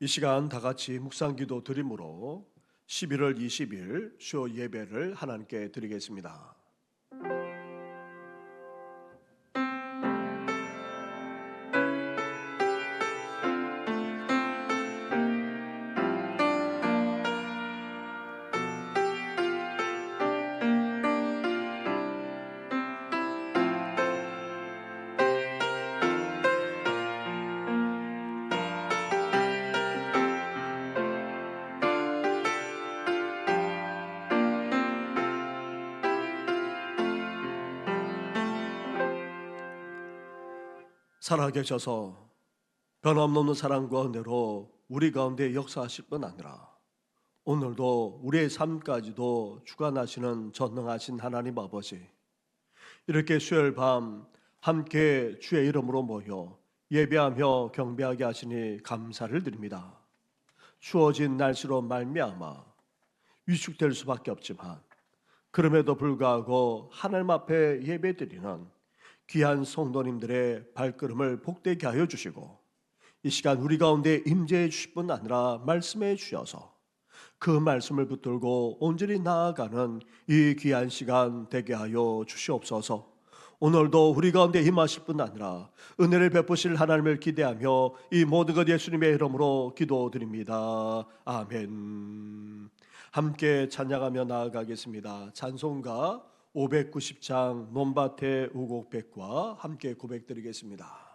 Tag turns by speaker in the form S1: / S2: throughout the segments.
S1: 이 시간 다 같이 묵상기도 드림으로 11월 20일 수요 예배를 하나님께 드리겠습니다. 살아계셔서 변함없는 사랑과 은혜로 우리 가운데 역사하실 뿐 아니라 오늘도 우리의 삶까지도 주관하시는 전능하신 하나님 아버지, 이렇게 수요일 밤 함께 주의 이름으로 모여 예배하며 경배하게 하시니 감사를 드립니다. 추워진 날씨로 말미암아 위축될 수밖에 없지만 그럼에도 불구하고 하나님 앞에 예배드리는 귀한 성도님들의 발걸음을 복되게 하여 주시고 이 시간 우리 가운데 임재해 주실 뿐 아니라 말씀해 주셔서 그 말씀을 붙들고 온전히 나아가는 이 귀한 시간 되게 하여 주시옵소서. 오늘도 우리 가운데 임하실 뿐 아니라 은혜를 베푸실 하나님을 기대하며 이 모든 것 예수님의 이름으로 기도드립니다. 아멘. 함께 찬양하며 나아가겠습니다. 찬송가 590장 논밭의 우곡백과 함께 고백드리겠습니다.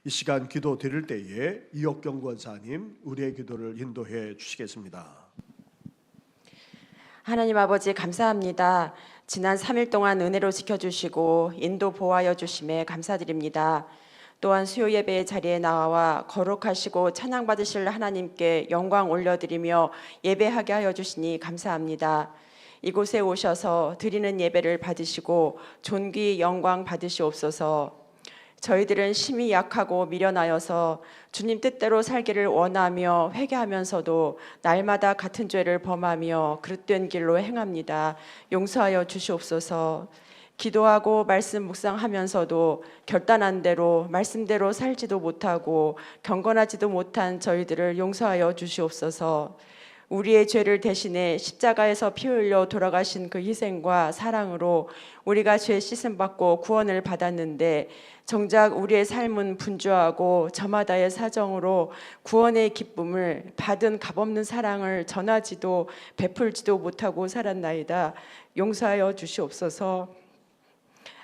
S1: 이 시간 기도 드릴 때에 이옥경 권사님 우리의 기도를 인도해 주시겠습니다.
S2: 하나님 아버지 감사합니다. 지난 3일 동안 은혜로 지켜주시고 인도 보호하여 주심에 감사드립니다. 또한 수요 예배의 자리에 나와 거룩하시고 찬양받으실 하나님께 영광 올려드리며 예배하게 하여 주시니 감사합니다. 이곳에 오셔서 드리는 예배를 받으시고 존귀 영광 받으시옵소서. 저희들은 심히 약하고 미련하여서 주님 뜻대로 살기를 원하며 회개하면서도 날마다 같은 죄를 범하며 그릇된 길로 행합니다. 용서하여 주시옵소서. 기도하고 말씀 묵상하면서도 결단한 대로 말씀대로 살지도 못하고 경건하지도 못한 저희들을 용서하여 주시옵소서. 우리의 죄를 대신해 십자가에서 피 흘려 돌아가신 그 희생과 사랑으로 우리가 죄 씻음 받고 구원을 받았는데, 정작 우리의 삶은 분주하고 저마다의 사정으로 구원의 기쁨을 받은 값없는 사랑을 전하지도 베풀지도 못하고 살았나이다. 용서하여 주시옵소서.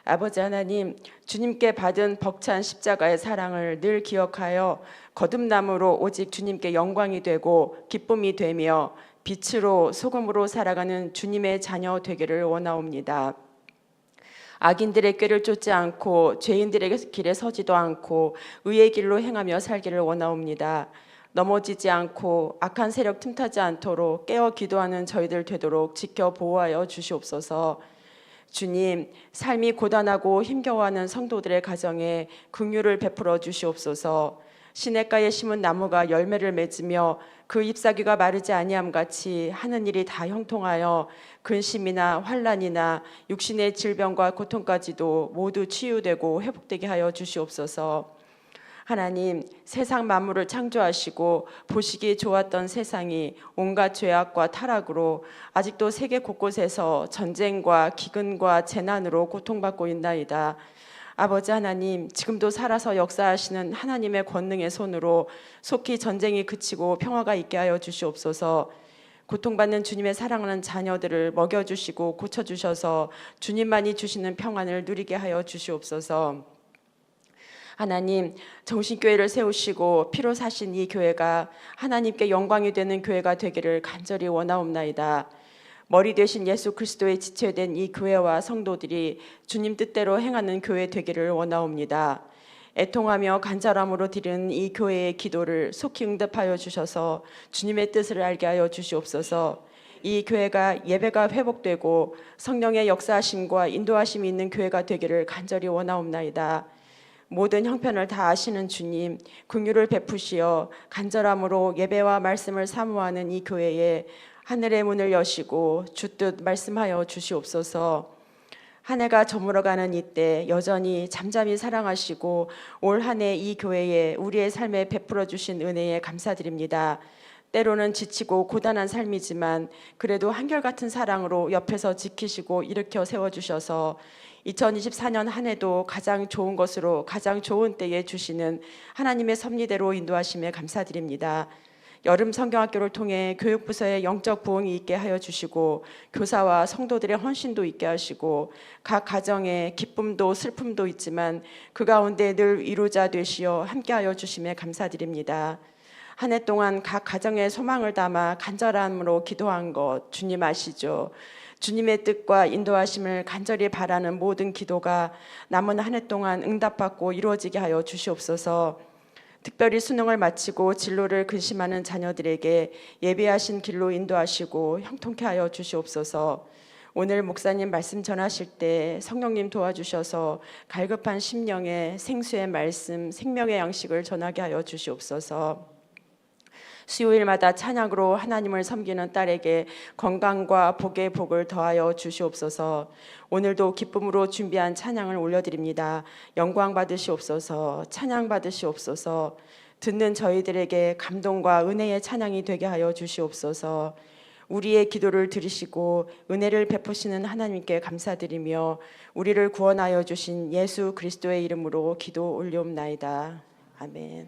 S2: 아버지 하나님, 주님께 받은 벅찬 십자가의 사랑을 늘 기억하여 거듭남으로 오직 주님께 영광이 되고 기쁨이 되며 빛으로 소금으로 살아가는 주님의 자녀 되기를 원하옵니다. 악인들의 꾀를 쫓지 않고 죄인들의 길에 서지도 않고 의의 길로 행하며 살기를 원하옵니다. 넘어지지 않고 악한 세력 틈타지 않도록 깨어 기도하는 저희들 되도록 지켜 보호하여 주시옵소서. 주님, 삶이 고단하고 힘겨워하는 성도들의 가정에 긍휼을 베풀어 주시옵소서. 시냇가에 심은 나무가 열매를 맺으며 그 잎사귀가 마르지 아니함 같이 하는 일이 다 형통하여 근심이나 환난이나 육신의 질병과 고통까지도 모두 치유되고 회복되게 하여 주시옵소서. 하나님, 세상 만물을 창조하시고 보시기 좋았던 세상이 온갖 죄악과 타락으로 아직도 세계 곳곳에서 전쟁과 기근과 재난으로 고통받고 있나이다. 아버지 하나님, 지금도 살아서 역사하시는 하나님의 권능의 손으로 속히 전쟁이 그치고 평화가 있게 하여 주시옵소서. 고통받는 주님의 사랑하는 자녀들을 먹여주시고 고쳐주셔서 주님만이 주시는 평안을 누리게 하여 주시옵소서. 하나님, 정신교회를 세우시고 피로 사신 이 교회가 하나님께 영광이 되는 교회가 되기를 간절히 원하옵나이다. 머리 되신 예수 그리스도의 지체된 이 교회와 성도들이 주님 뜻대로 행하는 교회 되기를 원하옵니다. 애통하며 간절함으로 드리는 이 교회의 기도를 속히 응답하여 주셔서 주님의 뜻을 알게 하여 주시옵소서. 이 교회가 예배가 회복되고 성령의 역사하심과 인도하심이 있는 교회가 되기를 간절히 원하옵나이다. 모든 형편을 다 아시는 주님, 긍휼을 베푸시어 간절함으로 예배와 말씀을 사모하는 이 교회에 하늘의 문을 여시고 주뜻 말씀하여 주시옵소서. 한 해가 저물어가는 이때 여전히 잠잠히 사랑하시고 올 한 해 이 교회에 우리의 삶에 베풀어 주신 은혜에 감사드립니다. 때로는 지치고 고단한 삶이지만 그래도 한결같은 사랑으로 옆에서 지키시고 일으켜 세워주셔서 2024년 한 해도 가장 좋은 것으로 가장 좋은 때에 주시는 하나님의 섭리대로 인도하심에 감사드립니다. 여름 성경학교를 통해 교육부서의 영적 부흥이 있게 하여 주시고 교사와 성도들의 헌신도 있게 하시고 각 가정에 기쁨도 슬픔도 있지만 그 가운데 늘 위로자 되시어 함께하여 주심에 감사드립니다. 한 해 동안 각 가정의 소망을 담아 간절함으로 기도한 것 주님 아시죠? 주님의 뜻과 인도하심을 간절히 바라는 모든 기도가 남은 한 해 동안 응답받고 이루어지게 하여 주시옵소서. 특별히 수능을 마치고 진로를 근심하는 자녀들에게 예비하신 길로 인도하시고 형통케 하여 주시옵소서. 오늘 목사님 말씀 전하실 때 성령님 도와주셔서 갈급한 심령에 생수의 말씀, 생명의 양식을 전하게 하여 주시옵소서. 수요일마다 찬양으로 하나님을 섬기는 딸에게 건강과 복의 복을 더하여 주시옵소서. 오늘도 기쁨으로 준비한 찬양을 올려드립니다. 영광 받으시옵소서. 찬양 받으시옵소서. 듣는 저희들에게 감동과 은혜의 찬양이 되게 하여 주시옵소서. 우리의 기도를 들으시고 은혜를 베푸시는 하나님께 감사드리며 우리를 구원하여 주신 예수 그리스도의 이름으로 기도 올리옵나이다. 아멘.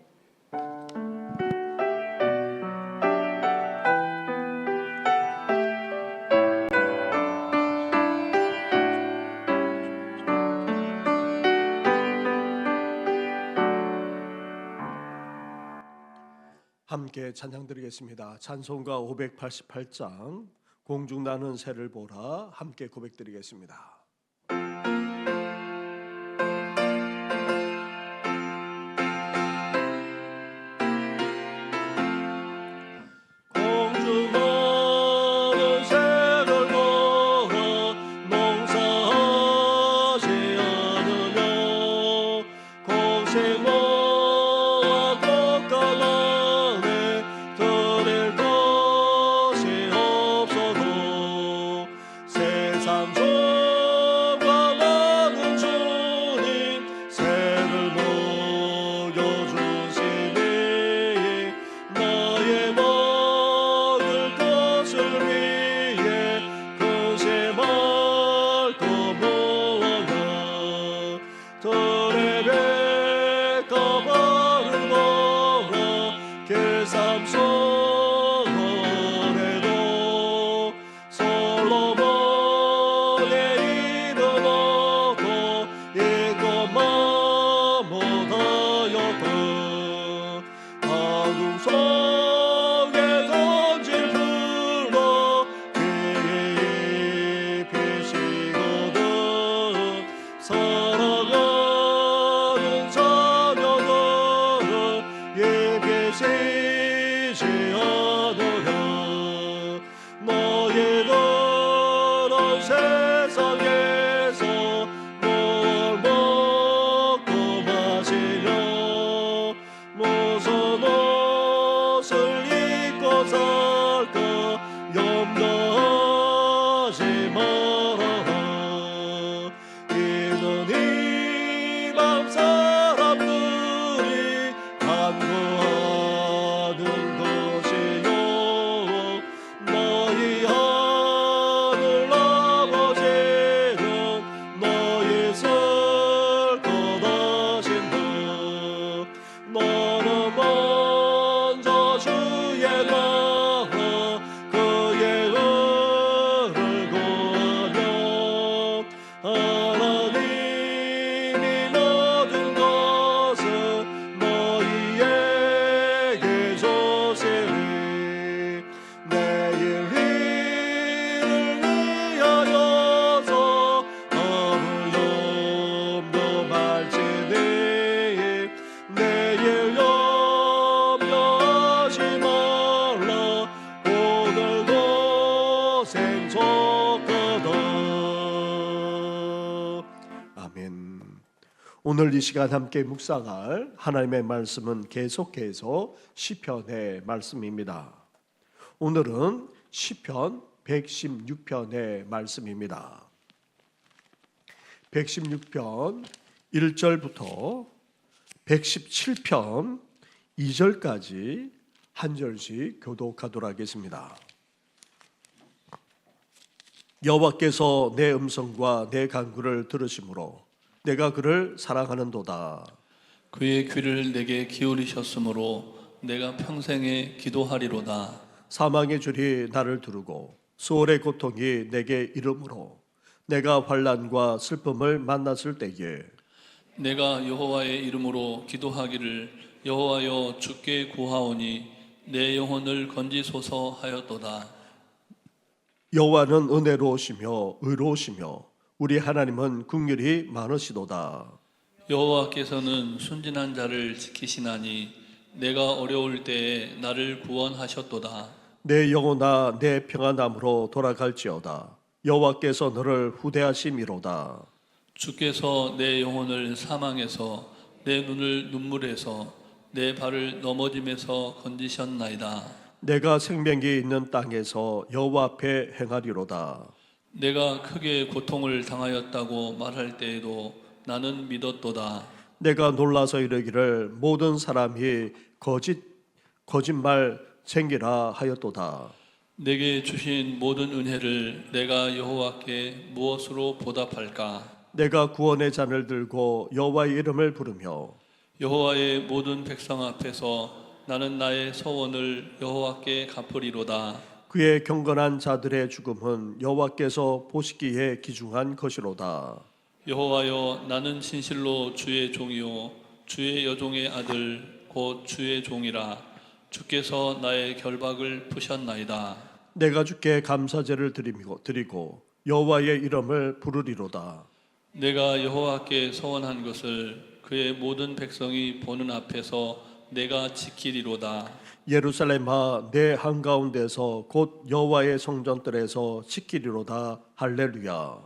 S1: 함께 찬양 드리겠습니다. 찬송가 588장 공중 나는 새를 보라 함께 고백 드리겠습니다.
S3: 세상
S1: 계시지 않으랴. 너희들은 세상에서 뭘 먹고 마시며 무슨 옷을 입고 살까 염려하지 말아라. 이는 이방 사람들이 간구하는 것이요 너희 하늘 아버지는 너희 쓸 것하신다. 너는 먼저 주의 나라 그의 의를 구하며 하나님이 모든 것을 너희에게 주시리. 내일 일을 위하여서 아무 염려말지니 내일 염려하지 말라. 오늘도 생속하다. 아멘. 오늘 이 시간 함께 묵상할 하나님의 말씀은 계속해서 시편의 말씀입니다. 오늘은 시편 116편의 말씀입니다. 116편 1절부터 117편 2절까지 한 절씩 교독하도록 하겠습니다. 여호와께서 내 음성과 내 간구를 들으심으로 내가 그를 사랑하는도다.
S3: 그의 귀를 내게 기울이셨으므로 내가 평생에 기도하리로다.
S1: 사망의 줄이 나를 두르고 수월의 고통이 내게 이름으로 내가 환난과 슬픔을 만났을 때에
S3: 내가 여호와의 이름으로 기도하기를 여호와여 주께 구하오니 내 영혼을 건지소서 하였도다.
S1: 여호와는 은혜로우시며 의로우시며 우리 하나님은 긍휼이 많으시도다.
S3: 여호와께서는 순진한 자를 지키시나니 내가 어려울 때에 나를 구원하셨도다.
S1: 내 영혼아 내 평안함으로 돌아갈지어다. 여호와께서 너를 후대하심이로다.
S3: 주께서 내 영혼을 사망에서 내 눈을 눈물에서 내 발을 넘어짐에서 건지셨나이다.
S1: 내가 생명이 있는 땅에서 여호와 앞에 행하리로다.
S3: 내가 크게 고통을 당하였다고 말할 때에도 나는 믿었도다.
S1: 내가 놀라서 이르기를 모든 사람이 거짓말 생기라 하였도다.
S3: 내게 주신 모든 은혜를 내가 여호와께 무엇으로 보답할까?
S1: 내가 구원의 잔을 들고 여호와의 이름을 부르며
S3: 여호와의 모든 백성 앞에서 나는 나의 서원을 여호와께 갚으리로다.
S1: 그의 경건한 자들의 죽음은 여호와께서 보시기에 기중한 것이로다.
S3: 여호와여 나는 진실로 주의 종이요 주의 여종의 아들 곧 주의 종이라. 주께서 나의 결박을 푸셨나이다.
S1: 내가 주께 감사제를 드리고 여호와의 이름을 부르리로다.
S3: 내가 여호와께 서원한 것을 그의 모든 백성이 보는 앞에서 내가 지키리로다.
S1: 예루살렘아 내 한가운데서 곧 여호와의 성전들에서 지키리로다. 할렐루야.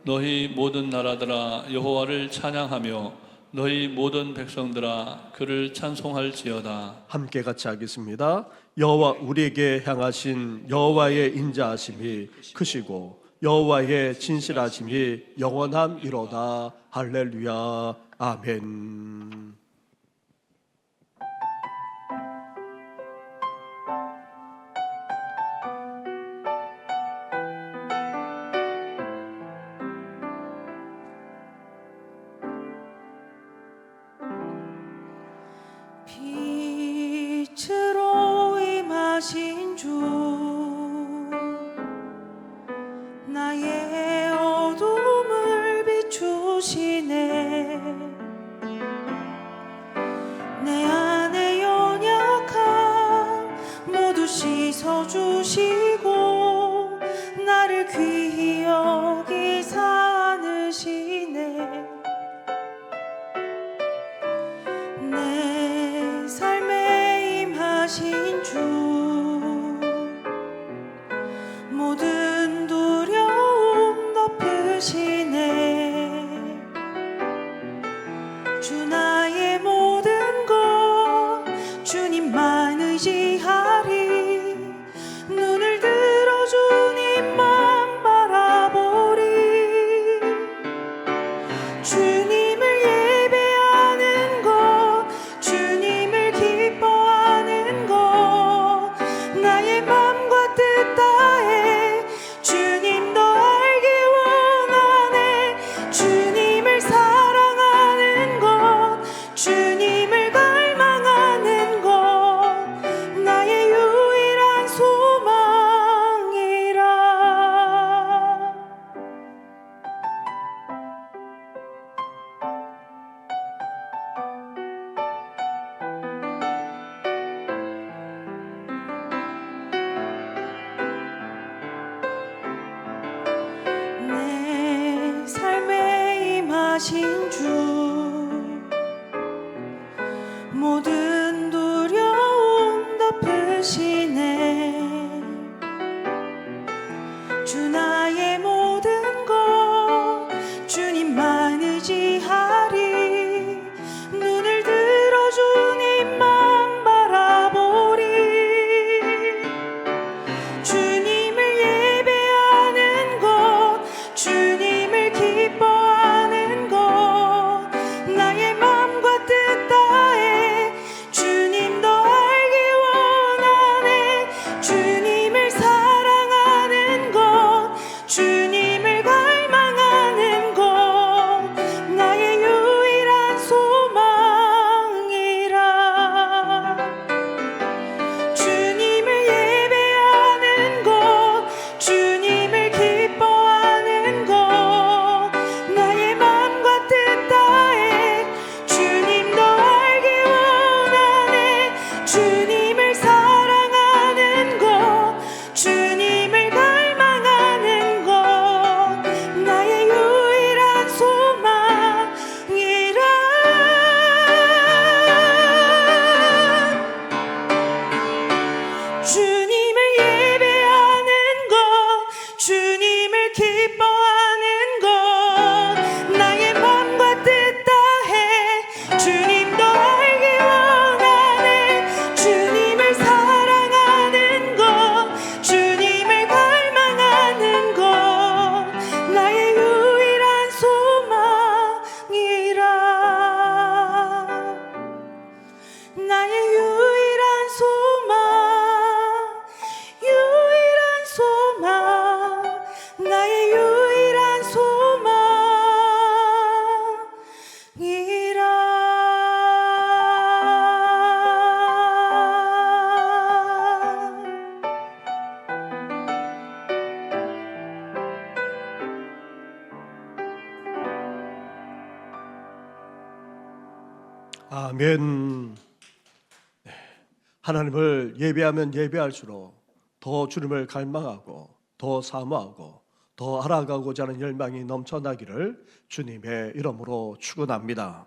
S3: 너희 모든 나라들아 여호와를 찬양하며 너희 모든 백성들아 그를 찬송할지어다.
S1: 함께 같이 하겠습니다. 여호와 우리에게 향하신 여호와의 인자하심이 크시고 여호와의 진실하심이 영원함이로다. 할렐루야. 아멘.
S4: 빛으로 임하신 주 나의 어둠을 비추시네. 내 안에 연약함 모두 씻어주시고 나를 귀히 여기사 안으시네. 내 삶의 의지하리. 눈을 들어 주님만 바라보리. 주님을 예배하는 것, 주님을 기뻐하는 것, 나의 맘과 뜻 다해 주님 더 알기 원하네. 주님을 사랑하는 것, 주님을 갈망하는 것, 나의 유일한 소망이라. 내 삶에 임하신 주, 모든 두려움 덮으시네. 주 나의 모든 것, 주님만 의지하리. 눈을 들어 주님만 바라보리. 주님을 예배하는 것, 주님을 기뻐하는 것, 나의 맘과 뜻 다해 주님 더 알기 원하네. 주님을 사랑하는 것, 주님을 갈망하는 것, 나의 유일한 소망이라. 주님을 예배하는 것, 주님을 기뻐하는 것, 나의 맘과 뜻 다해 주님 더 알기 원하네. 주님을 사랑하는 것, 주님을 갈망하는 것, 나의 유일한 소망이라. 주님을 예배하는 것, 주님을 기뻐하는 것, 나의 맘과 뜻 다해 주님 더 알기 원하네. 주님을 사랑하는 것, 주님을 갈망하는 것, 나의 유일한 소망이라. 나의 유일한 소망, 유일한 소망, 나의 유일한 소망이라.
S1: 아멘. 하나님을 예배하면 예배할수록 더 주님을 갈망하고 더 사모하고 더 알아가고자 하는 열망이 넘쳐나기를 주님의 이름으로 축원합니다.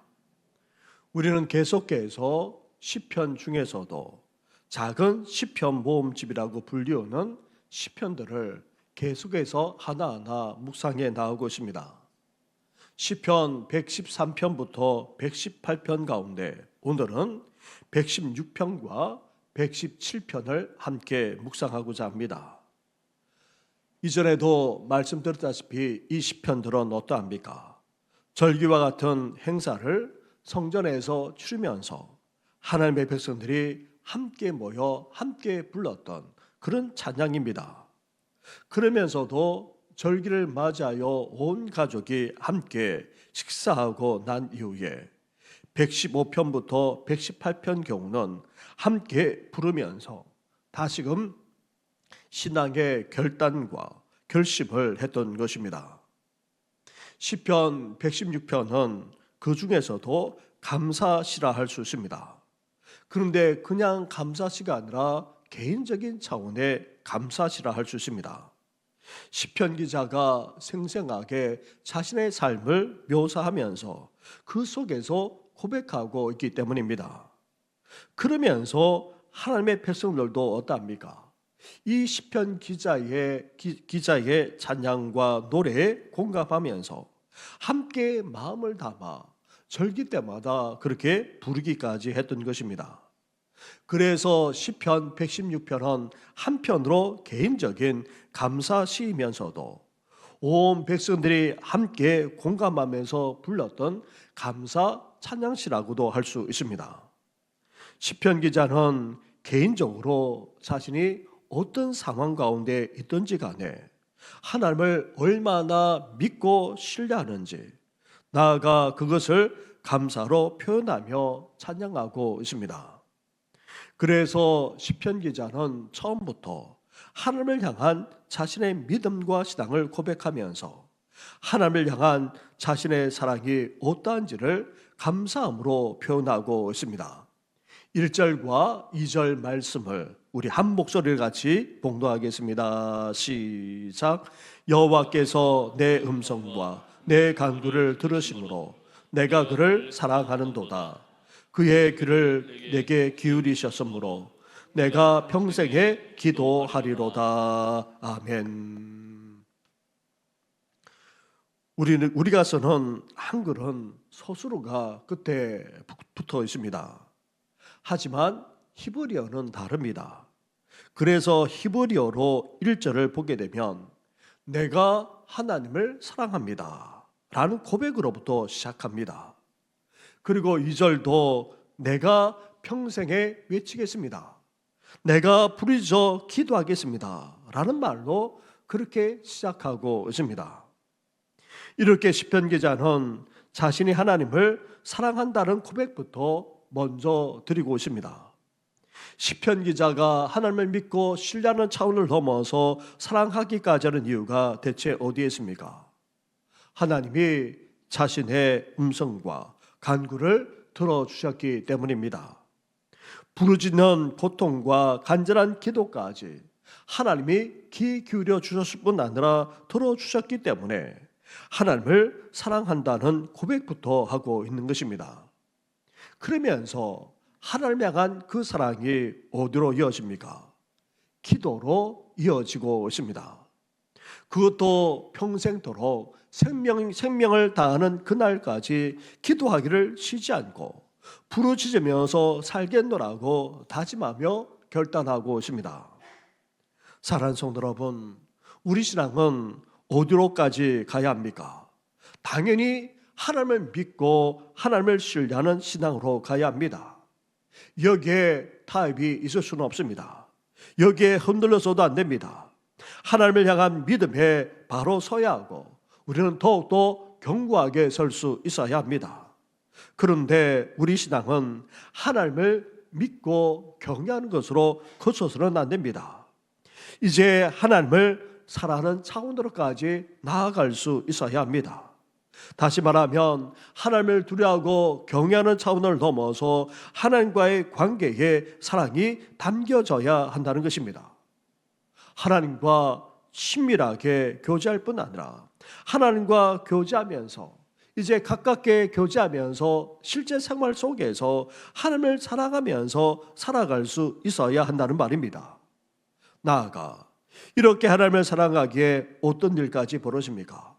S1: 우리는 계속해서 시편 중에서도 작은 시편 모음집이라고 불리우는 시편들을 계속해서 하나하나 묵상해 나오고 있습니다. 시편 113편부터 118편 가운데 오늘은 116편과 117편을 함께 묵상하고자 합니다. 이전에도 말씀드렸다시피 이 시편들은 어떠합니까? 절기와 같은 행사를 성전에서 치르면서 하나님의 백성들이 함께 모여 함께 불렀던 그런 찬양입니다. 그러면서도 절기를 맞이하여 온 가족이 함께 식사하고 난 이후에 115편부터 118편 경우는 함께 부르면서 다시금 신앙의 결단과 결심을 했던 것입니다. 시편 116편은 그 중에서도 감사시라 할 수 있습니다. 그런데 그냥 감사시가 아니라 개인적인 차원의 감사시라 할 수 있습니다. 시편 기자가 생생하게 자신의 삶을 묘사하면서 그 속에서 고백하고 있기 때문입니다. 그러면서 하나님의 백성들도 어떠합니까? 이 시편 기자의 찬양과 노래에 공감하면서 함께 마음을 담아 절기 때마다 그렇게 부르기까지 했던 것입니다. 그래서 시편 116편은 한편으로 개인적인 감사 시이면서도 온 백성들이 함께 공감하면서 불렀던 감사 찬양시라고도 할 수 있습니다. 시편 기자는 개인적으로 자신이 어떤 상황 가운데 있든지 간에 하나님을 얼마나 믿고 신뢰하는지, 나아가 그것을 감사로 표현하며 찬양하고 있습니다. 그래서 시편 기자는 처음부터 하나님을 향한 자신의 믿음과 신앙을 고백하면서 하나님을 향한 자신의 사랑이 어떠한지를 감사함으로 표현하고 있습니다. 1절과 2절 말씀을 우리 한 목소리를 같이 봉독하겠습니다. 시작. 여호와께서 내 음성과 내 간구를 들으심으로 내가 그를 사랑하는도다. 그의 귀를 내게 기울이셨으므로 내가 평생에 기도하리로다. 아멘. 우리가 쓰는 한글은 서술어가 끝에 붙어 있습니다. 하지만 히브리어는 다릅니다. 그래서 히브리어로 1절을 보게 되면 내가 하나님을 사랑합니다 라는 고백으로부터 시작합니다. 그리고 2절도 내가 평생에 외치겠습니다, 내가 부르짖어 기도하겠습니다 라는 말로 그렇게 시작하고 있습니다. 이렇게 시편 기자는 자신이 하나님을 사랑한다는 고백부터 먼저 드리고 있습니다. 시편 기자가 하나님을 믿고 신뢰하는 차원을 넘어서 사랑하기까지 하는 이유가 대체 어디에 있습니까? 하나님이 자신의 음성과 간구를 들어주셨기 때문입니다. 부르짖는 고통과 간절한 기도까지 하나님이 귀 기울여 주셨을 뿐 아니라 들어주셨기 때문에 하나님을 사랑한다는 고백부터 하고 있는 것입니다. 그러면서 하나님 향한 그 사랑이 어디로 이어집니까? 기도로 이어지고 있습니다. 그것도 평생도록 생명을 다하는 그날까지 기도하기를 쉬지 않고 부르짖으면서 살겠노라고 다짐하며 결단하고 있습니다. 사랑하는 성도 여러분, 우리 신앙은 어디로까지 가야 합니까? 당연히 하나님을 믿고 하나님을 신뢰하는 신앙으로 가야 합니다. 여기에 타협이 있을 수는 없습니다. 여기에 흔들려서도 안 됩니다. 하나님을 향한 믿음에 바로 서야 하고 우리는 더욱더 견고하게 설 수 있어야 합니다. 그런데 우리 신앙은 하나님을 믿고 경외하는 것으로 그쳐서는 안 됩니다. 이제 하나님을 사랑하는 차원으로까지 나아갈 수 있어야 합니다. 다시 말하면 하나님을 두려워하고 경외하는 차원을 넘어서 하나님과의 관계에 사랑이 담겨져야 한다는 것입니다. 하나님과 친밀하게 교제할 뿐 아니라 하나님과 교제하면서 이제 가깝게 교제하면서 실제 생활 속에서 하나님을 사랑하면서 살아갈 수 있어야 한다는 말입니다. 나아가 이렇게 하나님을 사랑하기에 어떤 일까지 벌어집니까?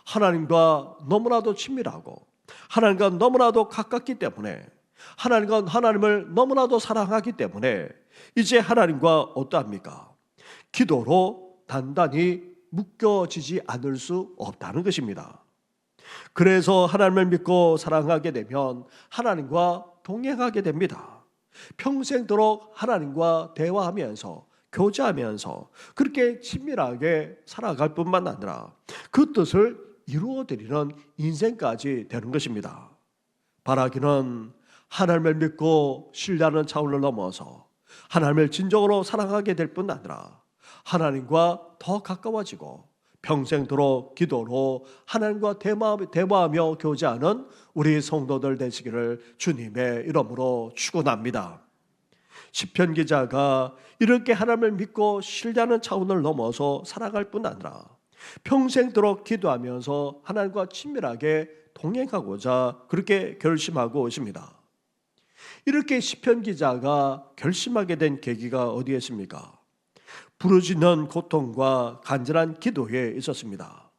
S1: 하나님과 너무나도 친밀하고 하나님과 너무나도 가깝기 때문에 하나님을 너무나도 사랑하기 때문에 이제 하나님과 어떠합니까? 기도로 단단히 묶여지지 않을 수 없다는 것입니다. 그래서 하나님을 믿고 사랑하게 되면 하나님과 동행하게 됩니다. 평생도록 하나님과 대화하면서 교제하면서 그렇게 친밀하게 살아갈 뿐만 아니라 그 뜻을 이루어드리는 인생까지 되는 것입니다. 바라기는 하나님을 믿고 신뢰하는 차원을 넘어서 하나님을 진정으로 사랑하게 될 뿐 아니라 하나님과 더 가까워지고 평생도록 기도로 하나님과 대화하며 교제하는 우리 성도들 되시기를 주님의 이름으로 축원합니다. 시편 기자가 이렇게 하나님을 믿고 신뢰하는 차원을 넘어서 살아갈 뿐 아니라 평생도록 기도하면서 하나님과 친밀하게 동행하고자 그렇게 결심하고 있습니다. 이렇게 시편 기자가 결심하게 된 계기가 어디에 있습니까? 부르짖는 고통과 간절한 기도에 있었습니다.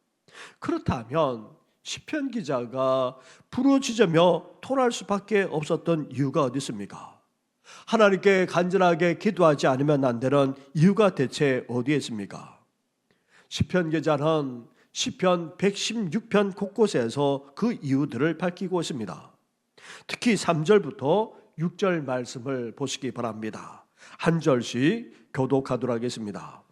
S1: 그렇다면 시편 기자가 부르짖으며 토할 수밖에 없었던 이유가 어디 있습니까? 하나님께 간절하게 기도하지 않으면 안 되는 이유가 대체 어디에 있습니까? 시편 기자는 시편 116편 곳곳에서 그 이유들을 밝히고 있습니다. 특히 3절부터 6절 말씀을 보시기 바랍니다. 한 절씩 교독하도록 하겠습니다.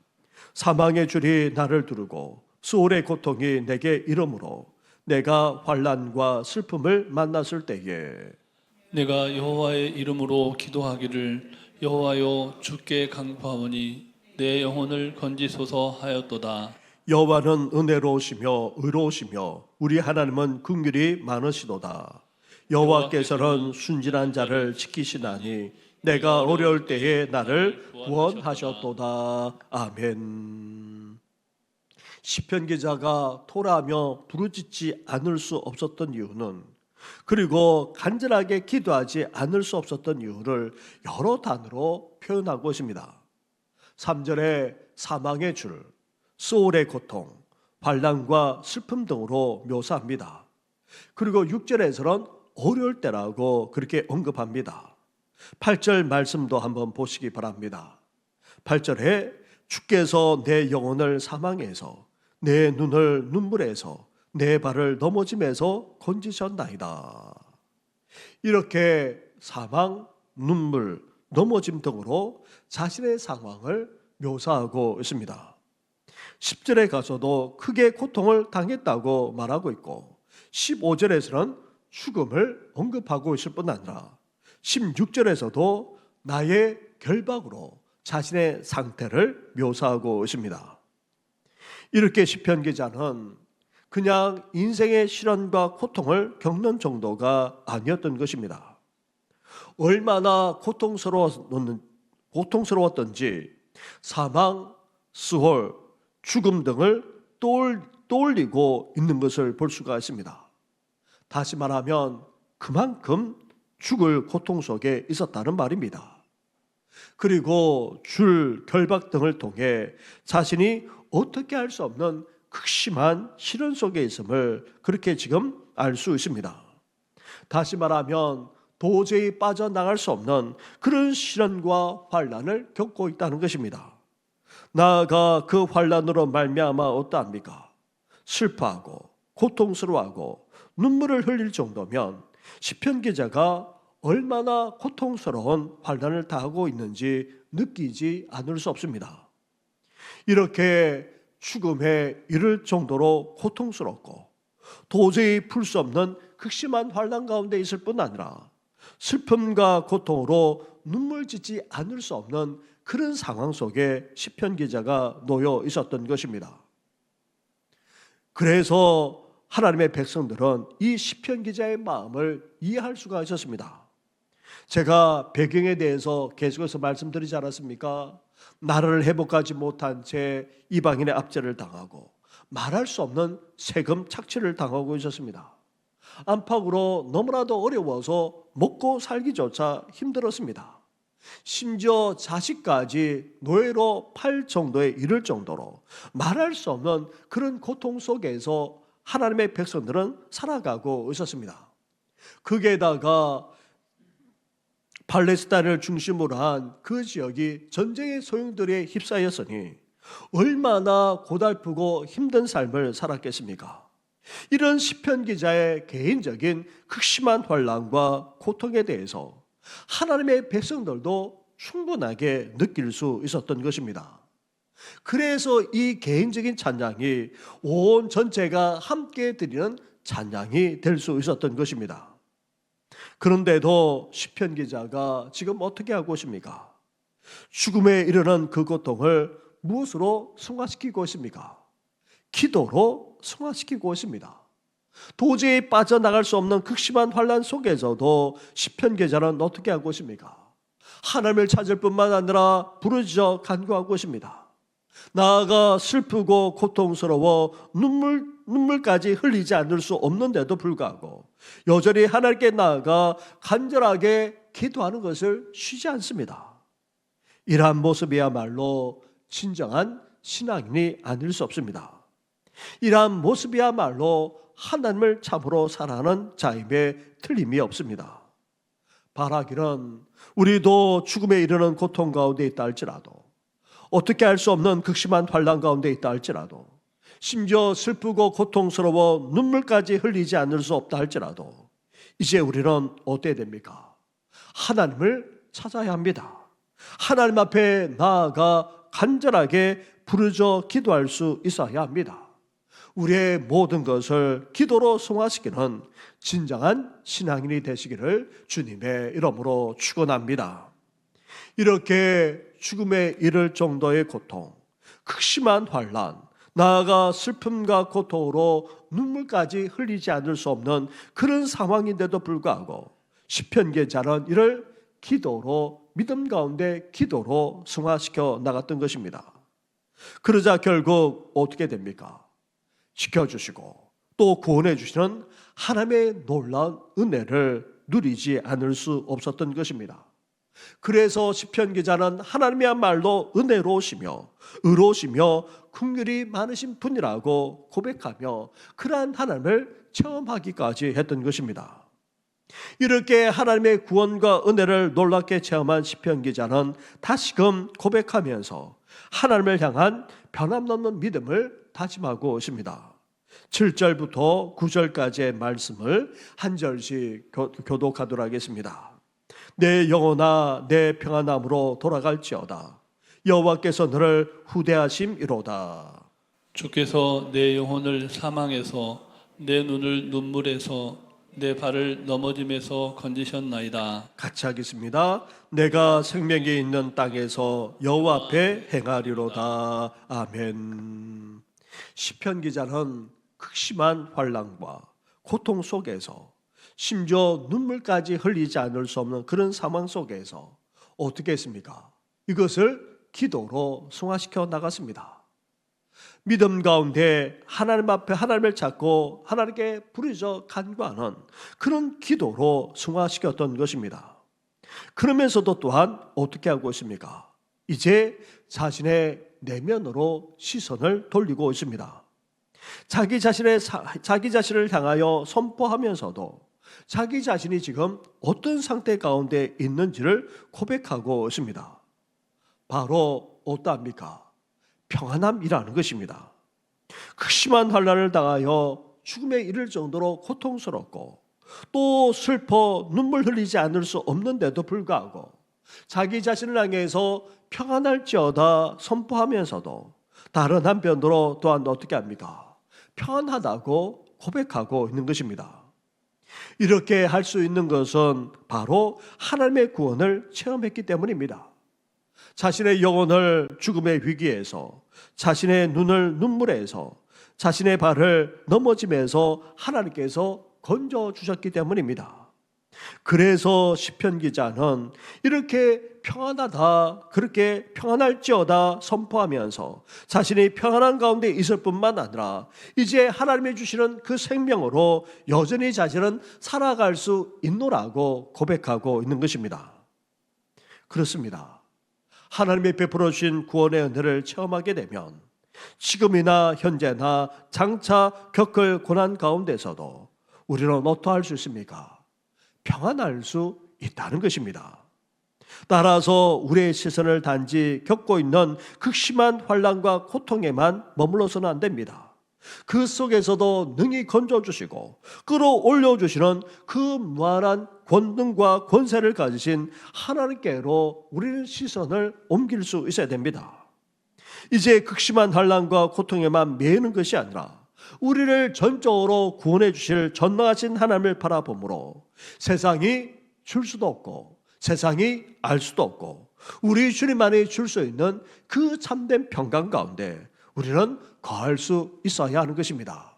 S1: 사망의 줄이 나를 두르고 수월의 고통이 내게 이르므로 내가 환난과 슬픔을 만났을 때에
S3: 내가 여호와의 이름으로 기도하기를 여호와여 주께 간구하오니 내 영혼을 건지소서 하였도다.
S1: 여호와는 은혜로우시며 의로우시며 우리 하나님은 긍휼이 많으시도다. 여호와께서는 순진한 자를 지키시나니 내가 어려울 때에 나를 구원하셨도다. 아멘. 시편 기자가 토라하며 부르짖지 않을 수 없었던 이유는, 그리고 간절하게 기도하지 않을 수 없었던 이유를 여러 단어로 표현하고 있습니다. 3절에 사망의 줄, 수월의 고통, 환난과 슬픔 등으로 묘사합니다. 그리고 6절에서는 어려울 때라고 그렇게 언급합니다. 8절 말씀도 한번 보시기 바랍니다. 8절에 주께서 내 영혼을 사망에서 내 눈을 눈물에서 내 발을 넘어짐에서 건지셨나이다. 이렇게 사망, 눈물, 넘어짐 등으로 자신의 상황을 묘사하고 있습니다. 10절에 가서도 크게 고통을 당했다고 말하고 있고 15절에서는 죽음을 언급하고 있을 뿐 아니라 16절에서도 나의 결박으로 자신의 상태를 묘사하고 있습니다. 이렇게 시편 기자는 그냥 인생의 시련과 고통을 겪는 정도가 아니었던 것입니다. 얼마나 고통스러웠던지 사망, 수월, 죽음 등을 떠올리고 있는 것을 볼 수가 있습니다. 다시 말하면 그만큼 죽을 고통 속에 있었다는 말입니다. 그리고 줄, 결박 등을 통해 자신이 어떻게 할 수 없는 극심한 시련 속에 있음을 그렇게 지금 알 수 있습니다. 다시 말하면 도저히 빠져나갈 수 없는 그런 시련과 환난을 겪고 있다는 것입니다. 나아가 그 환난으로 말미암아 어떠합니까? 슬퍼하고 고통스러워하고 눈물을 흘릴 정도면 시편 기자가 얼마나 고통스러운 환난을 당하고 있는지 느끼지 않을 수 없습니다. 이렇게 죽음에 이를 정도로 고통스럽고 도저히 풀 수 없는 극심한 환난 가운데 있을 뿐 아니라 슬픔과 고통으로 눈물 짓지 않을 수 없는 그런 상황 속에 시편 기자가 놓여 있었던 것입니다. 그래서 하나님의 백성들은 이 시편 기자의 마음을 이해할 수가 있었습니다. 제가 배경에 대해서 계속해서 말씀드리지 않았습니까? 나라를 회복하지 못한 채 이방인의 압제를 당하고 말할 수 없는 세금 착취를 당하고 있었습니다. 안팎으로 너무나도 어려워서 먹고 살기조차 힘들었습니다. 심지어 자식까지 노예로 팔 정도에 이를 정도로 말할 수 없는 그런 고통 속에서 하나님의 백성들은 살아가고 있었습니다. 거기에다가 팔레스타인을 중심으로 한 그 지역이 전쟁의 소용돌이에 휩싸였으니 얼마나 고달프고 힘든 삶을 살았겠습니까? 이런 시편 기자의 개인적인 극심한 환난과 고통에 대해서 하나님의 백성들도 충분하게 느낄 수 있었던 것입니다. 그래서 이 개인적인 찬양이 온 전체가 함께 드리는 찬양이 될 수 있었던 것입니다. 그런데도 시편 기자가 지금 어떻게 하고 있습니까? 죽음에 이르는 그 고통을 무엇으로 승화시키고 있습니까? 기도로 승화시키고 있습니다. 도저히 빠져나갈 수 없는 극심한 환난 속에서도 시편 기자는 어떻게 하고 있습니까? 하나님을 찾을 뿐만 아니라 부르짖어 간구하고 있습니다. 나아가 슬프고 고통스러워 눈물까지 흘리지 않을 수 없는데도 불구하고 여전히 하나님께 나아가 간절하게 기도하는 것을 쉬지 않습니다. 이러한 모습이야말로 진정한 신앙인이 아닐 수 없습니다. 이러한 모습이야말로 하나님을 참으로 사랑하는 자임에 틀림이 없습니다. 바라기는 우리도 죽음에 이르는 고통 가운데 있다 할지라도, 어떻게 할 수 없는 극심한 환난 가운데 있다 할지라도, 심지어 슬프고 고통스러워 눈물까지 흘리지 않을 수 없다 할지라도, 이제 우리는 어때야 됩니까? 하나님을 찾아야 합니다. 하나님 앞에 나아가 간절하게 부르짖어 기도할 수 있어야 합니다. 우리의 모든 것을 기도로 승화시키는 진정한 신앙인이 되시기를 주님의 이름으로 축원합니다. 이렇게 죽음에 이를 정도의 고통, 극심한 환난, 나아가 슬픔과 고통으로 눈물까지 흘리지 않을 수 없는 그런 상황인데도 불구하고 시편 기자는 이를 기도로, 믿음 가운데 기도로 승화시켜 나갔던 것입니다. 그러자 결국 어떻게 됩니까? 지켜주시고 또 구원해 주시는 하나님의 놀라운 은혜를 누리지 않을 수 없었던 것입니다. 그래서 시편 기자는 하나님이야말로 은혜로우시며 의로우시며 긍휼이 많으신 분이라고 고백하며 그러한 하나님을 체험하기까지 했던 것입니다. 이렇게 하나님의 구원과 은혜를 놀랍게 체험한 시편 기자는 다시금 고백하면서 하나님을 향한 변함없는 믿음을 다짐하고 있습니다. 7절부터 9절까지의 말씀을 한 절씩 교독하도록 하겠습니다. 내 영혼아 내 평안함으로 돌아갈지어다. 여호와께서 너를 후대하심이로다.
S3: 주께서 내 영혼을 사망에서 내 눈을 눈물에서 내 발을 넘어짐에서 건지셨나이다.
S1: 같이 하겠습니다. 내가 생명이 있는 땅에서 여호와 앞에 행하리로다. 아멘. 시편 기자는 극심한 환난과 고통 속에서 심지어 눈물까지 흘리지 않을 수 없는 그런 상황 속에서 어떻게 했습니까? 이것을 기도로 승화시켜 나갔습니다. 믿음 가운데 하나님 앞에 하나님을 찾고 하나님께 부르짖어 간구하는 그런 기도로 승화시켰던 것입니다. 그러면서도 또한 어떻게 하고 있습니까? 이제 자신의 내면으로 시선을 돌리고 있습니다. 자기 자신을 향하여 선포하면서도 자기 자신이 지금 어떤 상태 가운데 있는지를 고백하고 있습니다. 바로 어떠합니까? 평안함이라는 것입니다. 극심한 환난을 당하여 죽음에 이를 정도로 고통스럽고 또 슬퍼 눈물 흘리지 않을 수 없는데도 불구하고 자기 자신을 향해서 평안할지어다 선포하면서도 다른 한편으로 또한 어떻게 합니까? 평안하다고 고백하고 있는 것입니다. 이렇게 할 수 있는 것은 바로 하나님의 구원을 체험했기 때문입니다. 자신의 영혼을 죽음의 위기에서, 자신의 눈을 눈물에서, 자신의 발을 넘어짐에서 하나님께서 건져주셨기 때문입니다. 그래서 시편 기자는 이렇게 평안하다, 그렇게 평안할지어다 선포하면서 자신이 평안한 가운데 있을 뿐만 아니라 이제 하나님이 주시는 그 생명으로 여전히 자신은 살아갈 수 있노라고 고백하고 있는 것입니다. 그렇습니다. 하나님이 베풀어 주신 구원의 은혜를 체험하게 되면 지금이나 현재나 장차 겪을 고난 가운데서도 우리는 어떠할 수 있습니까? 평안할 수 있다는 것입니다. 따라서 우리의 시선을 단지 겪고 있는 극심한 환난과 고통에만 머물러서는 안 됩니다. 그 속에서도 능히 건져주시고 끌어올려주시는 그 무한한 권능과 권세를 가지신 하나님께로 우리의 시선을 옮길 수 있어야 됩니다. 이제 극심한 환난과 고통에만 매이는 것이 아니라 우리를 전적으로 구원해 주실 전능하신 하나님을 바라보므로 세상이 줄 수도 없고 세상이 알 수도 없고 우리 주님만이 줄 수 있는 그 참된 평강 가운데 우리는 거할 수 있어야 하는 것입니다.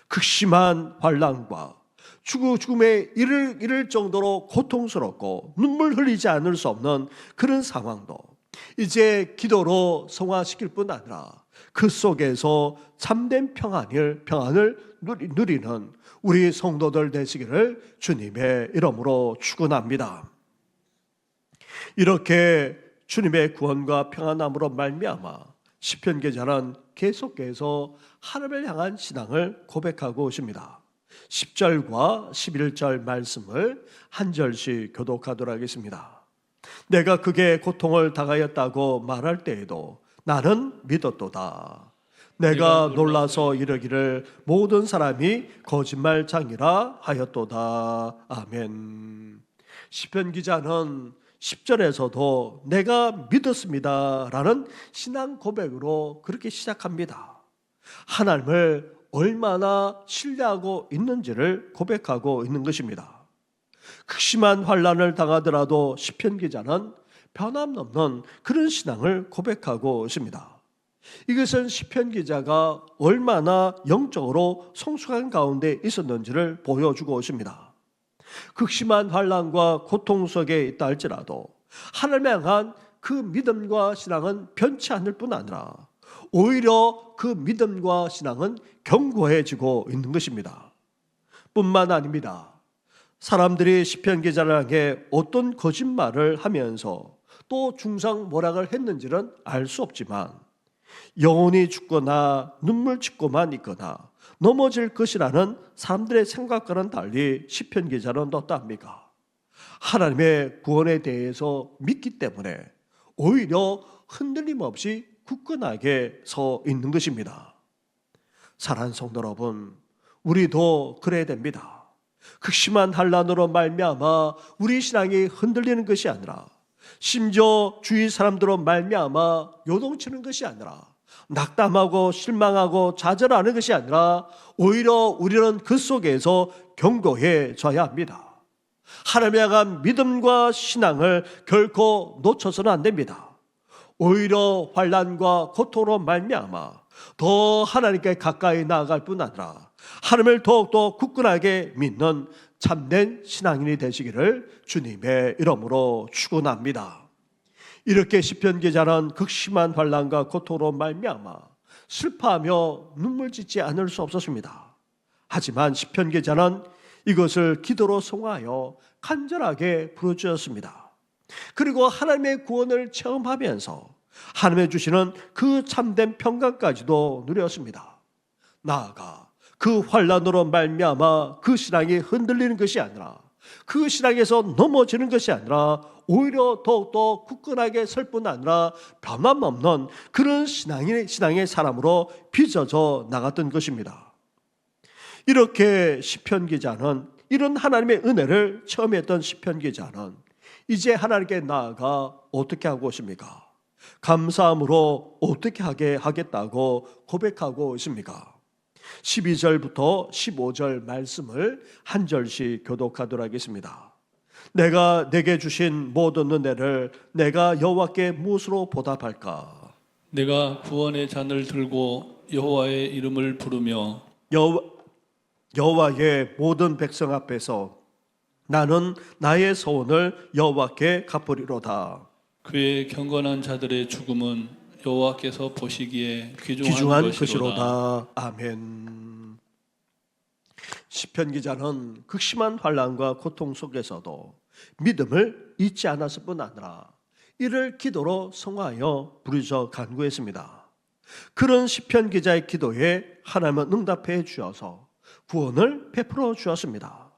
S1: 극심한 환난과 죽음에 이를 정도로 고통스럽고 눈물 흘리지 않을 수 없는 그런 상황도 이제 기도로 성화시킬 뿐 아니라 그 속에서 참된 평안을 누리는 우리 성도들 되시기를 주님의 이름으로 축원합니다. 이렇게 주님의 구원과 평안함으로 말미암아 시편 기자는 계속해서 하나님을 향한 신앙을 고백하고 있습니다. 10절과 11절 말씀을 한 절씩 교독하도록 하겠습니다. 내가 그게 고통을 당하였다고 말할 때에도 나는 믿었도다. 내가 놀라서 이르기를 모든 사람이 거짓말장이라 하였도다. 아멘. 시편 기자는 10절에서도 내가 믿었습니다 라는 신앙 고백으로 그렇게 시작합니다. 하나님을 얼마나 신뢰하고 있는지를 고백하고 있는 것입니다. 극심한 환난을 당하더라도 시편 기자는 변함없는 그런 신앙을 고백하고 있습니다. 이것은 시편 기자가 얼마나 영적으로 성숙한 가운데 있었는지를 보여주고 있습니다. 극심한 환난과 고통 속에 있다 할지라도 하나님을 향한 그 믿음과 신앙은 변치 않을 뿐 아니라 오히려 그 믿음과 신앙은 견고해지고 있는 것입니다. 뿐만 아닙니다. 사람들이 시편 기자를 향해 어떤 거짓말을 하면서 또 중상모략을 했는지는 알 수 없지만 영혼이 죽거나 눈물 짓고만 있거나 넘어질 것이라는 사람들의 생각과는 달리 시편 기자는 어떠합니까? 하나님의 구원에 대해서 믿기 때문에 오히려 흔들림 없이 굳건하게 서 있는 것입니다. 사랑하는 성도 여러분, 우리도 그래야 됩니다. 극심한 환난으로 말미암아 우리 신앙이 흔들리는 것이 아니라 심지어 주위 사람들로 말미암아 요동치는 것이 아니라 낙담하고 실망하고 좌절하는 것이 아니라 오히려 우리는 그 속에서 견고해져야 합니다. 하나님에 향한 믿음과 신앙을 결코 놓쳐서는 안 됩니다. 오히려 환난과 고통으로 말미암아 더 하나님께 가까이 나아갈 뿐 아니라 하나님을 더욱더 굳건하게 믿는 참된 신앙인이 되시기를 주님의 이름으로 축원합니다. 이렇게 시편 기자는 극심한 환난과 고통으로 말미암아 슬퍼하며 눈물 짓지 않을 수 없었습니다. 하지만 시편 기자는 이것을 기도로 송하여 간절하게 부르짖었습니다. 그리고 하나님의 구원을 체험하면서 하나님의 주시는 그 참된 평강까지도 누렸습니다. 나아가 그 환난으로 말미암아 그 신앙이 흔들리는 것이 아니라 그 신앙에서 넘어지는 것이 아니라 오히려 더욱더 굳건하게 설 뿐 아니라 변함없는 그런 신앙의 사람으로 빚어져 나갔던 것입니다. 이렇게 시편 기자는 이런 하나님의 은혜를 체험했던 시편 기자는 이제 하나님께 나아가 어떻게 하고 있습니까? 감사함으로 어떻게 하겠다고 고백하고 있습니까? 12절부터 15절 말씀을 한 절씩 교독하도록 하겠습니다. 내가 내게 주신 모든 은혜를 내가 여호와께 무엇으로 보답할까?
S3: 내가 구원의 잔을 들고 여호와의 이름을 부르며
S1: 여호와의 모든 백성 앞에서 나는 나의 소원을 여호와께 갚으리로다.
S3: 그의 경건한 자들의 죽음은 여호와께서 보시기에
S1: 귀중한
S3: 귀중한 것이로다.
S1: 것이로다. 아멘. 시편 기자는 극심한 환난과 고통 속에서도 믿음을 잊지 않았을 뿐 아니라 이를 기도로 성화하여 부르짖어 간구했습니다. 그런 시편 기자의 기도에 하나님은 응답해 주셔서 구원을 베풀어 주었습니다.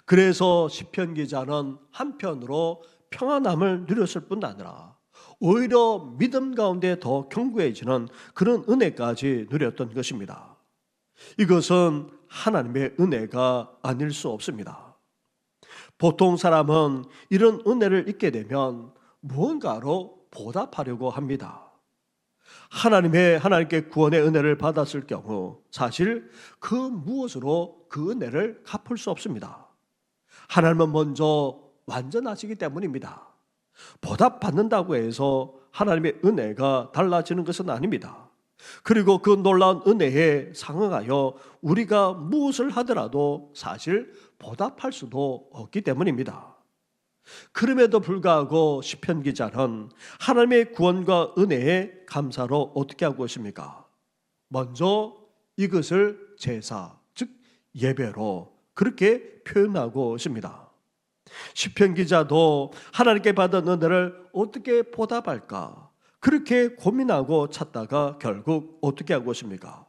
S1: 그래서 시편 기자는 한편으로 평안함을 누렸을 뿐 아니라 오히려 믿음 가운데 더 견고해지는 그런 은혜까지 누렸던 것입니다. 이것은 하나님의 은혜가 아닐 수 없습니다. 보통 사람은 이런 은혜를 잊게 되면 무언가로 보답하려고 합니다. 하나님께 구원의 은혜를 받았을 경우 사실 그 무엇으로 그 은혜를 갚을 수 없습니다. 하나님은 먼저 완전하시기 때문입니다. 보답받는다고 해서 하나님의 은혜가 달라지는 것은 아닙니다. 그리고 그 놀라운 은혜에 상응하여 우리가 무엇을 하더라도 사실 보답할 수도 없기 때문입니다. 그럼에도 불구하고 시편 기자는 하나님의 구원과 은혜에 감사로 어떻게 하고 있습니까? 먼저 이것을 제사, 즉 예배로 그렇게 표현하고 있습니다. 시편 기자도 하나님께 받은 은혜를 어떻게 보답할까 그렇게 고민하고 찾다가 결국 어떻게 하고 있습니까?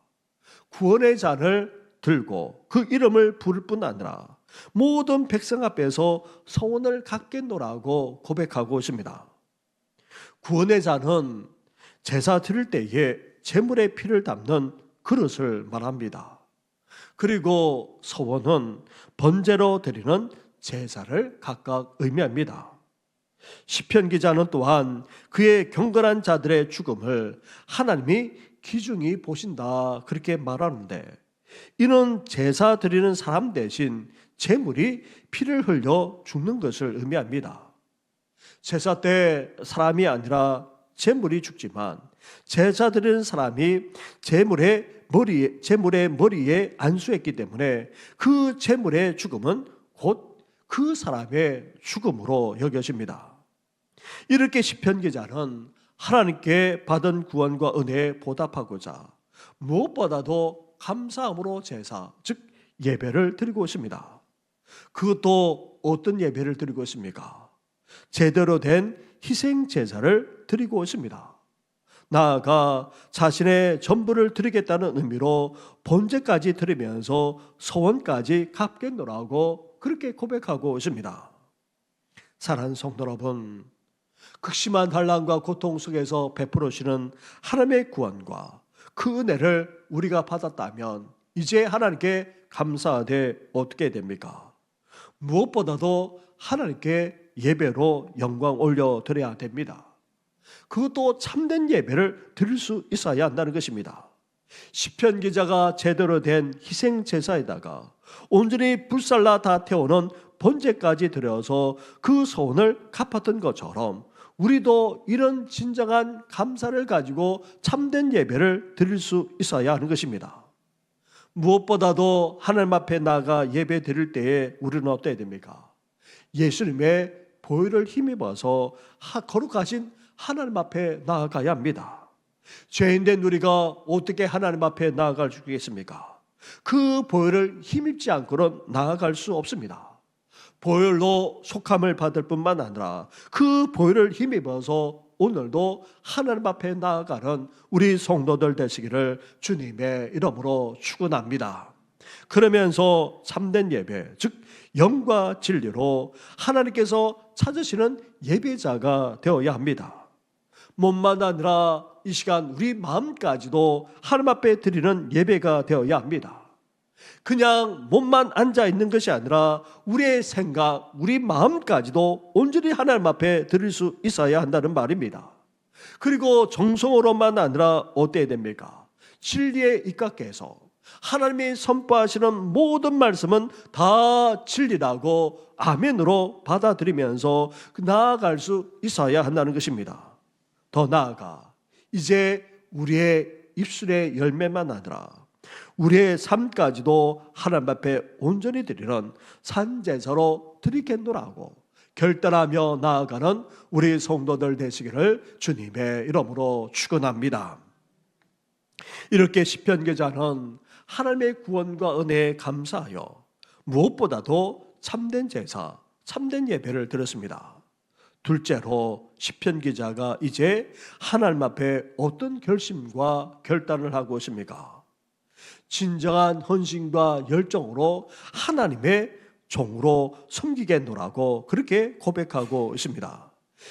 S1: 구원의 잔을 들고 그 이름을 부를 뿐 아니라 모든 백성 앞에서 소원을 갚겠노라고 고백하고 있습니다. 구원의 잔은 제사 드릴 때에 제물의 피를 담는 그릇을 말합니다. 그리고 소원은 번제로 드리는 제사를 각각 의미합니다. 시편 기자는 또한 그의 경건한 자들의 죽음을 하나님이 기중히 보신다 그렇게 말하는데, 이는 제사 드리는 사람 대신 제물이 피를 흘려 죽는 것을 의미합니다. 제사 때 사람이 아니라 제물이 죽지만 제사 드리는 사람이 제물의 머리에 안수했기 때문에 그 제물의 죽음은 곧 그 사람의 죽음으로 여겨집니다. 이렇게 시편 기자는 하나님께 받은 구원과 은혜에 보답하고자 무엇보다도 감사함으로 제사, 즉 예배를 드리고 있습니다. 그것도 어떤 예배를 드리고 있습니까? 제대로 된 희생 제사를 드리고 있습니다. 나아가 자신의 전부를 드리겠다는 의미로 번제까지 드리면서 소원까지 갚겠노라고 그렇게 고백하고 있습니다. 사랑하는 성도 여러분, 극심한 환난과 고통 속에서 베풀으시는 하나님의 구원과 그 은혜를 우리가 받았다면 이제 하나님께 감사하되 어떻게 됩니까? 무엇보다도 하나님께 예배로 영광 올려드려야 됩니다. 그것도 참된 예배를 드릴 수 있어야 한다는 것입니다. 시편 기자가 제대로 된 희생 제사에다가 온전히 불살라 다 태우는 번제까지 드려서 그 소원을 갚았던 것처럼 우리도 이런 진정한 감사를 가지고 참된 예배를 드릴 수 있어야 하는 것입니다. 무엇보다도 하나님 앞에 나아가 예배 드릴 때에 우리는 어때야 됩니까? 예수님의 보혈을 힘입어서 거룩하신 하나님 앞에 나아가야 합니다. 죄인된 우리가 어떻게 하나님 앞에 나아갈 수 있겠습니까? 그 보혈을 힘입지 않고는 나아갈 수 없습니다. 보혈로 속함을 받을 뿐만 아니라 그 보혈을 힘입어서 오늘도 하나님 앞에 나아가는 우리 성도들 되시기를 주님의 이름으로 축원합니다. 그러면서 참된 예배, 즉 영과 진리로 하나님께서 찾으시는 예배자가 되어야 합니다. 몸만 아니라 이 시간 우리 마음까지도 하나님 앞에 드리는 예배가 되어야 합니다. 그냥 몸만 앉아 있는 것이 아니라 우리의 생각, 우리 마음까지도 온전히 하나님 앞에 드릴 수 있어야 한다는 말입니다. 그리고 정성으로만 아니라 어때야 됩니까? 진리에 입각해서 하나님이 선포하시는 모든 말씀은 다 진리라고 아멘으로 받아들이면서 나아갈 수 있어야 한다는 것입니다. 더 나아가 이제 우리의 입술의 열매만 아니라 우리의 삶까지도 하나님 앞에 온전히 드리는 산제사로 드리겠노라고 결단하며 나아가는 우리 성도들 되시기를 주님의 이름으로 축원합니다. 이렇게 시편 기자는 하나님의 구원과 은혜에 감사하여 무엇보다도 참된 제사, 참된 예배를 드렸습니다. 둘째로 시편 기자가 이제 하나님 앞에 어떤 결심과 결단을 하고 있습니까? 진정한 헌신과 열정으로 하나님의 종으로 섬기겠노라고 그렇게 고백하고 있습니다.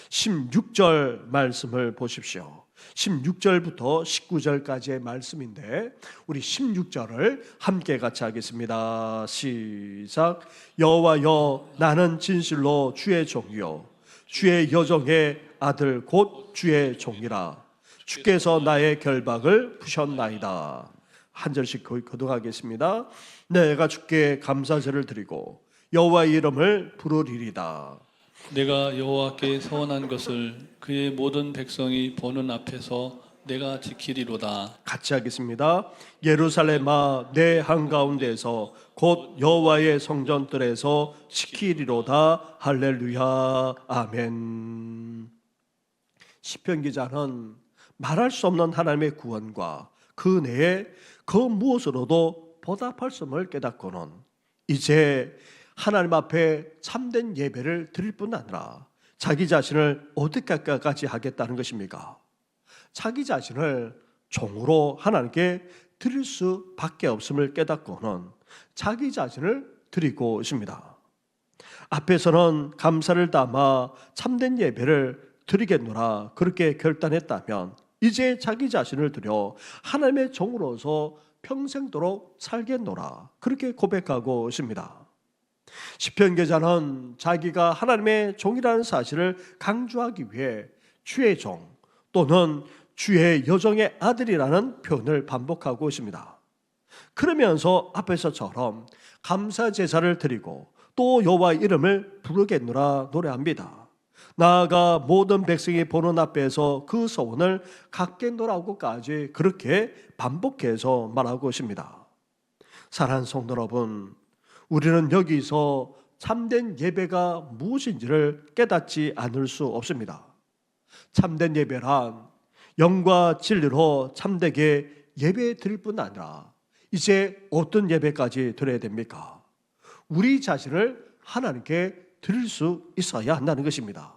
S1: 16절 말씀을 보십시오. 16절부터 19절까지의 말씀인데 우리 16절을 함께 같이 하겠습니다. 시작. 여호와여, 나는 진실로 주의 종이요 주의 여종의 아들 곧 주의 종이라. 주께서 나의 결박을 푸셨나이다. 한 절씩 거듭하겠습니다. 내가 주께 감사제를 드리고 여호와의 이름을 부르리이다.
S3: 내가 여호와께 서원한 것을 그의 모든 백성이 보는 앞에서 내가 지키리로다.
S1: 같이 하겠습니다. 예루살렘아, 내 한가운데서 곧 여호와의 성전들에서 지키리로다. 할렐루야. 아멘. 시편 기자는 말할 수 없는 하나님의 구원과 그 은혜에 그 무엇으로도 보답할 수 없음을 깨닫고는 이제 하나님 앞에 참된 예배를 드릴 뿐 아니라 자기 자신을 어떻게까지 하겠다는 것입니까? 자기 자신을 종으로 하나님께 드릴 수밖에 없음을 깨닫고는 자기 자신을 드리고 있습니다. 앞에서는 감사를 담아 참된 예배를 드리겠노라 그렇게 결단했다면 이제 자기 자신을 드려 하나님의 종으로서 평생도록 살겠노라 그렇게 고백하고 있습니다. 시편 기자는 자기가 하나님의 종이라는 사실을 강조하기 위해 주의 종 또는 주의 여종의 아들이라는 표현을 반복하고 있습니다. 그러면서 앞에서처럼 감사 제사를 드리고 또 여호와의 이름을 부르겠노라 노래합니다. 나아가 모든 백성이 보는 앞에서 그 소원을 갖겠노라고까지 그렇게 반복해서 말하고 있습니다. 사랑하는 성도 여러분, 우리는 여기서 참된 예배가 무엇인지를 깨닫지 않을 수 없습니다. 참된 예배란 영과 진리로 참되게 예배 드릴 뿐 아니라 이제 어떤 예배까지 드려야 됩니까? 우리 자신을 하나님께 드릴 수 있어야 한다는 것입니다.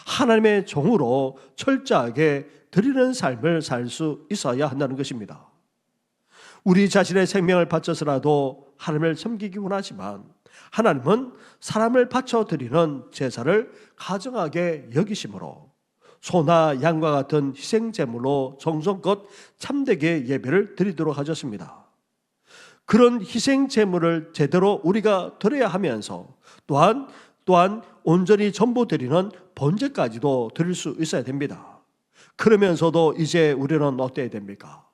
S1: 하나님의 종으로 철저하게 드리는 삶을 살 수 있어야 한다는 것입니다. 우리 자신의 생명을 바쳐서라도 하나님을 섬기기 원하지만 하나님은 사람을 바쳐 드리는 제사를 가정하게 여기심으로 소나 양과 같은 희생 제물로 정성껏 참되게 예배를 드리도록 하셨습니다. 그런 희생 제물을 제대로 우리가 드려야 하면서 또한 온전히 전부 드리는 번제까지도 드릴 수 있어야 됩니다. 그러면서도 이제 우리는 어때야 됩니까?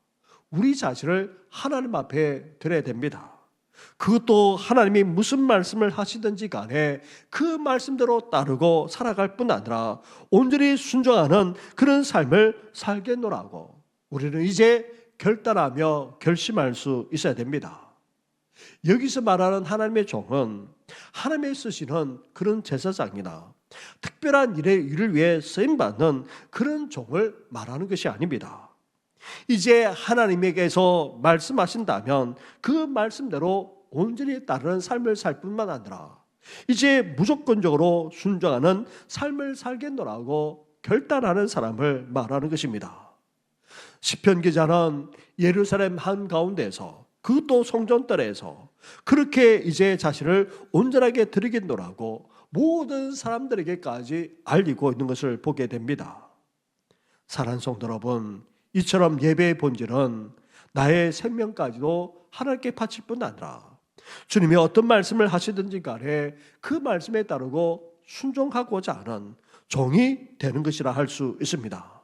S1: 우리 자신을 하나님 앞에 드려야 됩니다. 그것도 하나님이 무슨 말씀을 하시든지 간에 그 말씀대로 따르고 살아갈 뿐 아니라 온전히 순종하는 그런 삶을 살겠노라고 우리는 이제 결단하며 결심할 수 있어야 됩니다. 여기서 말하는 하나님의 종은 하나님의 쓰시는 그런 제사장이나 특별한 일을 위해 쓰임받는 그런 종을 말하는 것이 아닙니다. 이제 하나님에게서 말씀하신다면 그 말씀대로 온전히 따르는 삶을 살 뿐만 아니라 이제 무조건적으로 순종하는 삶을 살겠노라고 결단하는 사람을 말하는 것입니다. 시편 기자는 예루살렘 한가운데서 그것도 성전뜰에서 그렇게 이제 자신을 온전하게 드리겠노라고 모든 사람들에게까지 알리고 있는 것을 보게 됩니다. 사랑하는 성도 여러분, 이처럼 예배의 본질은 나의 생명까지도 하나님께 바칠 뿐 아니라 주님이 어떤 말씀을 하시든지 간에 그 말씀에 따르고 순종하고자 하는 종이 되는 것이라 할 수 있습니다.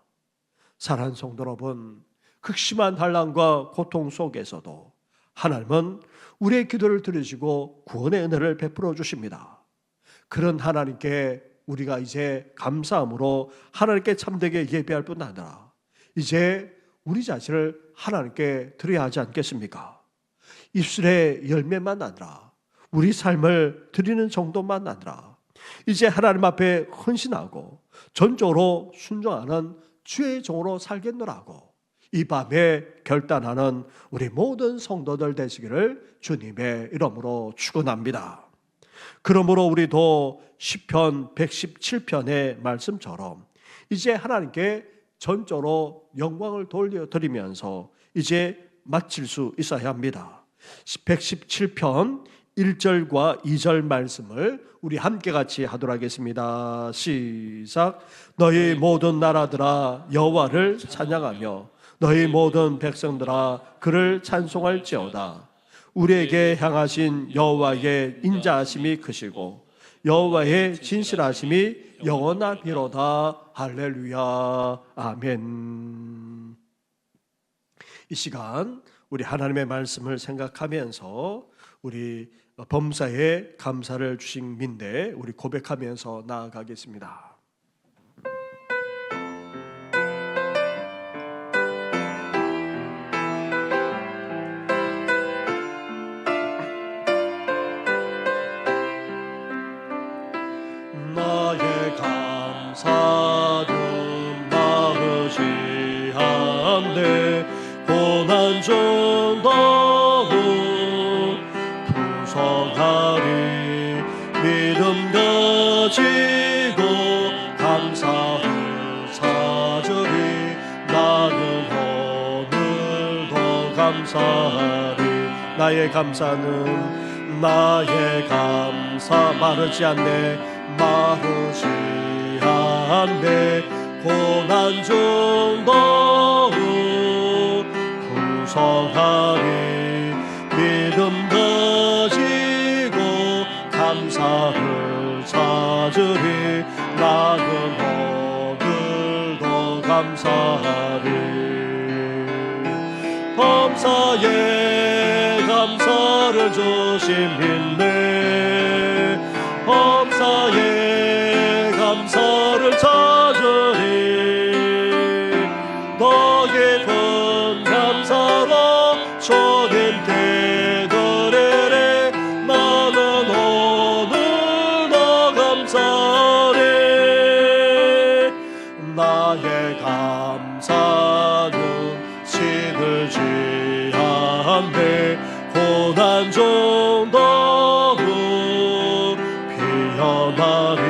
S1: 사랑하는 성도 여러분, 극심한 환난과 고통 속에서도 하나님은 우리의 기도를 들으시고 구원의 은혜를 베풀어 주십니다. 그런 하나님께 우리가 이제 감사함으로 하나님께 참되게 예배할 뿐 아니라 이제 우리 자신을 하나님께 드려야 하지 않겠습니까? 입술의 열매만 아니라 우리 삶을 드리는 정도만 아니라 이제 하나님 앞에 헌신하고 전적으로 순종하는 주의 종으로 살겠노라고 이 밤에 결단하는 우리 모든 성도들 되시기를 주님의 이름으로 축원합니다. 그러므로 우리도 시편 117편의 말씀처럼 이제 하나님께 전적으로 영광을 돌려드리면서 이제 마칠 수 있어야 합니다. 117편 1절과 2절 말씀을 우리 함께 같이 하도록 하겠습니다. 시작. 너희 모든 나라들아 여호와를 찬양하며 너희 모든 백성들아 그를 찬송할지어다. 우리에게 향하신 여호와의 인자하심이 크시고 여호와의 진실하심이 영원하리로다. 할렐루야. 아멘. 이 시간 우리 하나님의 말씀을 생각하면서 우리 범사에 감사를 주신 민대 우리 고백하면서 나아가겠습니다. 나의 감사는 마으시한데 고난 중도는 풍성하리 믿음 가지고 감사하리. 나의 감사는 나의 감사 마르지 않네 마르지 않네. 고난 중도 풍성하리. 믿음 가지고 감사를 찾으리. 나는 오늘도 감사하리. 범사에 감사를 주심 있네. 범사에 감사를 찾으리. 더 깊은 감사로 주님께 드리리. 나는 오늘도 감사하리. 나의 감사는 시들지 않네. 고난 중도 피어나리.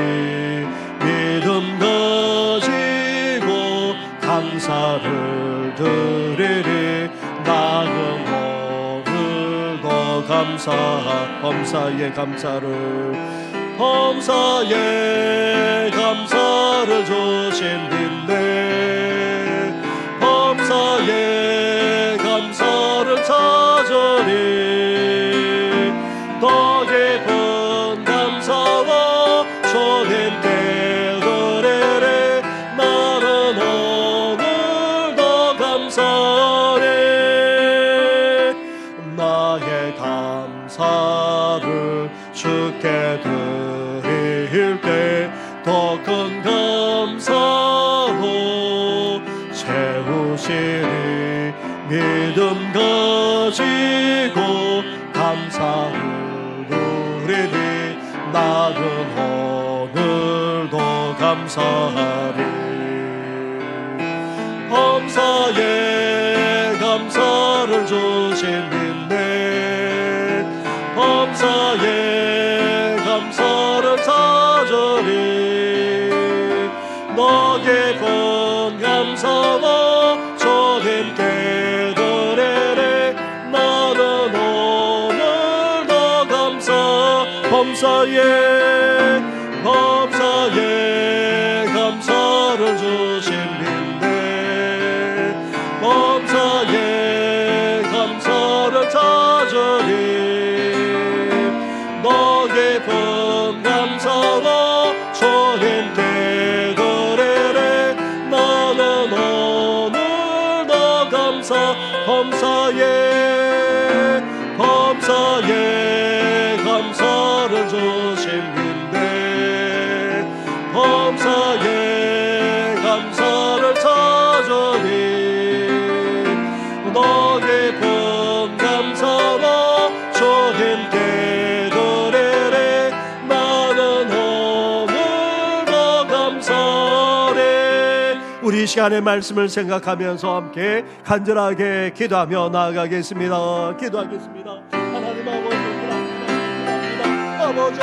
S1: 믿음 가지고 감사를 드리리. 나는 오늘도 범사에 감사를 범사에 감사를 주신 빈대. 범사에 감사를 찾으리. 더 깊은 감사로 주님께 드리리. 나는 오늘도 감사하리. 나의 감사를 주께 드릴 때 더 큰 감사로 채우시리. 믿음 가지고 감사를 누리니. 나는 오늘도 감사하리. 범사에 감사를 주신 빈대. 범사에 감사를 찾으리. 너 깊은 감사로 주님께 드리리. 나는 오늘도 감사. 범사에 감사를 주신 빈대. 범사에 감사를 찾으리. 너 깊은 감사로 주님께 드리리. 나는 오늘도 감사. 범사에 감사를 주신 빈대. 범사에 감사를 찾으리. 너 깊은 감사로 주님께 드리리. 나는 오늘도 감사하리. 우리 이 시간의 말씀을 생각하면서 함께 간절하게 기도하며 나아가겠습니다. 기도하겠습니다. 하나님 아버지, 기도합니다. 아버지